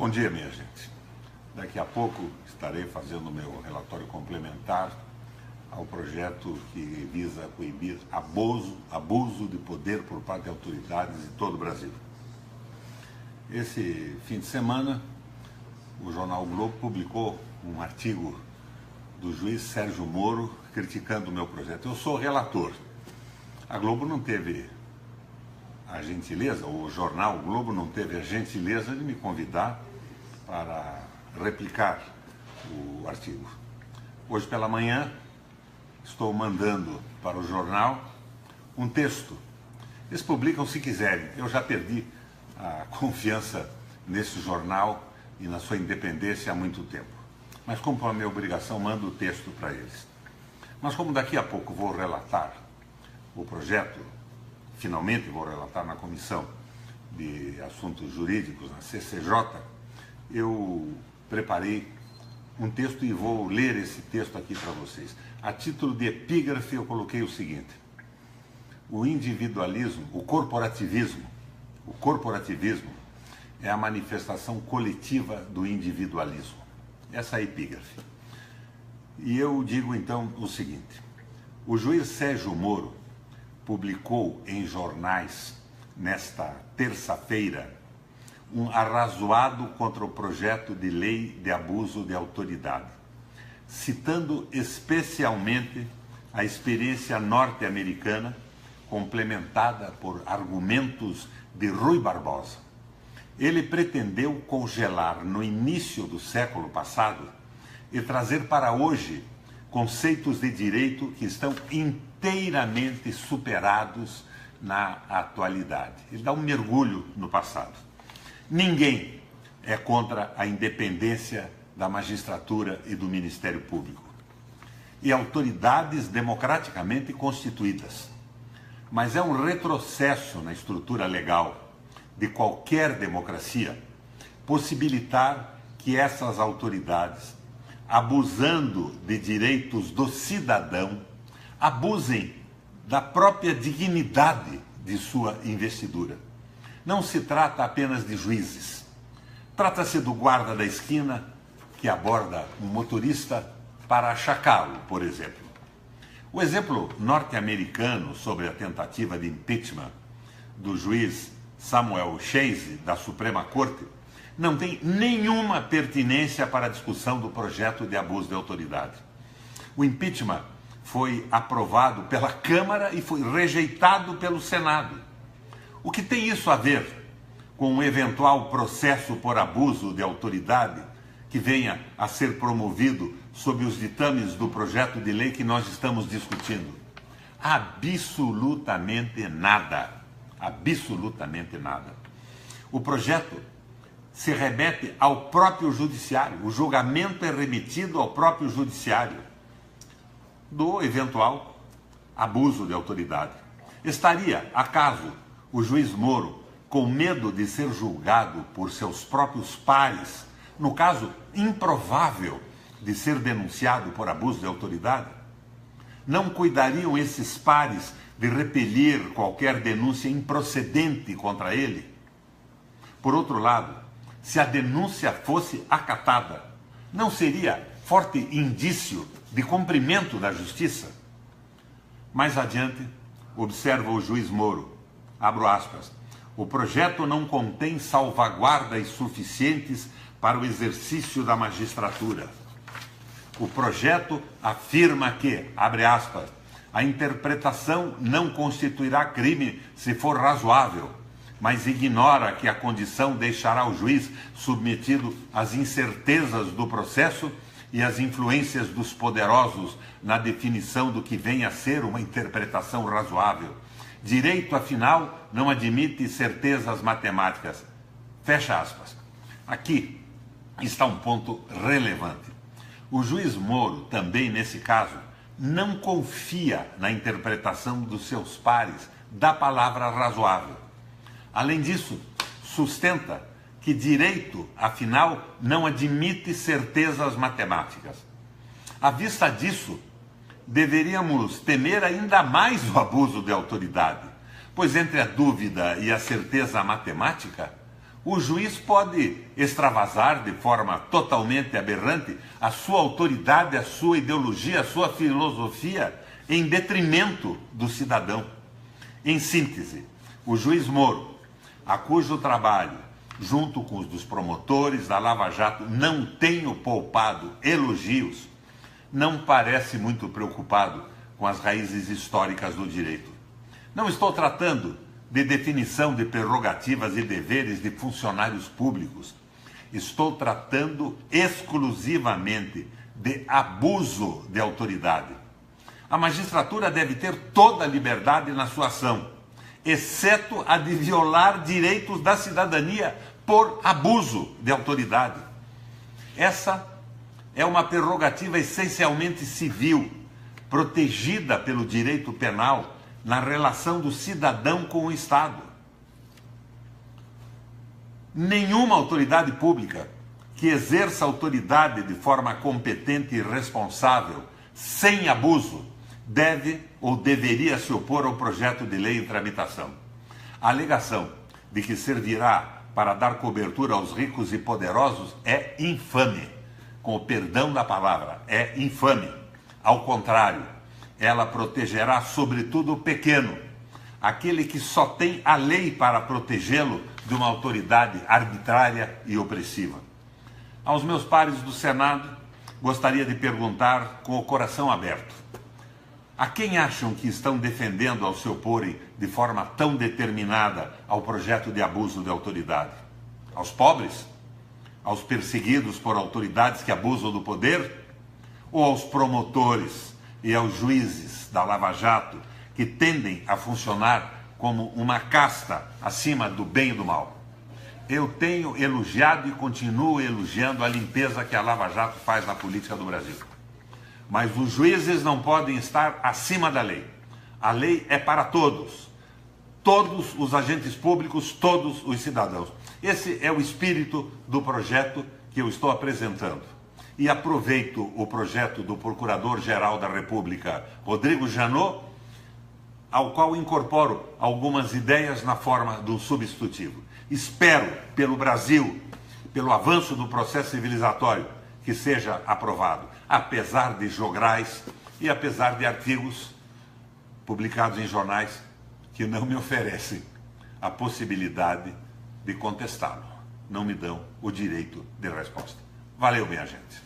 Bom dia, minha gente. Daqui a pouco estarei fazendo o meu relatório complementar ao projeto que visa coibir abuso de poder por parte de autoridades de todo o Brasil. Esse fim de semana, o jornal o Globo publicou um artigo do juiz Sérgio Moro criticando o meu projeto. Eu sou relator. A Globo não teve a gentileza, o jornal o Globo não teve a gentileza de me convidar para replicar o artigo. Hoje pela manhã estou mandando para o jornal um texto. Eles publicam se quiserem. Eu já perdi a confiança nesse jornal e na sua independência há muito tempo. Mas como é minha obrigação, mando o texto para eles. Mas como daqui a pouco vou relatar o projeto, finalmente vou relatar na Comissão de Assuntos Jurídicos, na CCJ, eu preparei um texto e vou ler esse texto aqui para vocês. A título de epígrafe eu coloquei o seguinte: o individualismo, o corporativismo é a manifestação coletiva do individualismo. Essa é a epígrafe. E eu digo então o seguinte: o juiz Sérgio Moro publicou em jornais nesta terça-feira um arrazoado contra o projeto de lei de abuso de autoridade, citando especialmente a experiência norte-americana, complementada por argumentos de Rui Barbosa. Ele pretendeu congelar no início do século passado e trazer para hoje conceitos de direito que estão inteiramente superados na atualidade. Ele dá um mergulho no passado. Ninguém é contra a independência da magistratura e do Ministério Público e autoridades democraticamente constituídas. Mas é um retrocesso na estrutura legal de qualquer democracia possibilitar que essas autoridades, abusando de direitos do cidadão, abusem da própria dignidade de sua investidura. Não se trata apenas de juízes. Trata-se do guarda da esquina que aborda um motorista para achacá-lo, por exemplo. O exemplo norte-americano sobre a tentativa de impeachment do juiz Samuel Chase, da Suprema Corte, não tem nenhuma pertinência para a discussão do projeto de abuso de autoridade. O impeachment foi aprovado pela Câmara e foi rejeitado pelo Senado. O que tem isso a ver com um eventual processo por abuso de autoridade que venha a ser promovido sob os ditames do projeto de lei que nós estamos discutindo? Absolutamente nada. Absolutamente nada. O projeto se remete ao próprio judiciário. O julgamento é remetido ao próprio judiciário do eventual abuso de autoridade. Estaria, acaso, o juiz Moro com medo de ser julgado por seus próprios pares, no caso improvável de ser denunciado por abuso de autoridade? Não cuidariam esses pares de repelir qualquer denúncia improcedente contra ele? Por outro lado, se a denúncia fosse acatada, não seria forte indício de cumprimento da justiça? Mais adiante, observa o juiz Moro, abro aspas, o projeto não contém salvaguardas suficientes para o exercício da magistratura. O projeto afirma que, abre aspas, a interpretação não constituirá crime se for razoável, mas ignora que a condição deixará o juiz submetido às incertezas do processo e às influências dos poderosos na definição do que vem a ser uma interpretação razoável. Direito, afinal, não admite certezas matemáticas. Fecha aspas. Aqui está um ponto relevante. O juiz Moro, também nesse caso, não confia na interpretação dos seus pares da palavra razoável. Além disso, sustenta que direito, afinal, não admite certezas matemáticas. À vista disso, deveríamos temer ainda mais o abuso de autoridade, pois entre a dúvida e a certeza matemática, O juiz pode extravasar de forma totalmente aberrante a sua autoridade, a sua ideologia, a sua filosofia em detrimento do cidadão. Em síntese, o juiz Moro, a cujo trabalho, junto com os dos promotores da Lava Jato, não tenho poupado elogios, não parece muito preocupado com as raízes históricas do direito. Não estou tratando de definição de prerrogativas e deveres de funcionários públicos. Estou tratando exclusivamente de abuso de autoridade. A magistratura deve ter toda a liberdade na sua ação, exceto a de violar direitos da cidadania por abuso de autoridade. Essa é uma prerrogativa essencialmente civil, protegida pelo direito penal na relação do cidadão com o Estado. Nenhuma autoridade pública que exerça autoridade de forma competente e responsável, sem abuso, deve ou deveria se opor ao projeto de lei em tramitação. A alegação de que servirá para dar cobertura aos ricos e poderosos é infame. Com o perdão da palavra, é infame. Ao contrário, ela protegerá sobretudo o pequeno, aquele que só tem a lei para protegê-lo de uma autoridade arbitrária e opressiva. Aos meus pares do Senado, gostaria de perguntar com o coração aberto: a quem acham que estão defendendo ao se oporem de forma tão determinada ao projeto de abuso de autoridade? Aos pobres? Aos perseguidos por autoridades que abusam do poder? Ou aos promotores e aos juízes da Lava Jato, que tendem a funcionar como uma casta acima do bem e do mal? Eu tenho elogiado e continuo elogiando a limpeza que a Lava Jato faz na política do Brasil. Mas os juízes não podem estar acima da lei. A lei é para todos. Todos os agentes públicos, todos os cidadãos. Esse é o espírito do projeto que eu estou apresentando. E aproveito o projeto do Procurador-Geral da República, Rodrigo Janot, ao qual incorporo algumas ideias na forma do substitutivo. Espero, pelo Brasil, pelo avanço do processo civilizatório, que seja aprovado, apesar de jograis e apesar de artigos publicados em jornais que não me oferecem a possibilidade de contestá-lo. Não me dão o direito de resposta. Valeu, minha gente.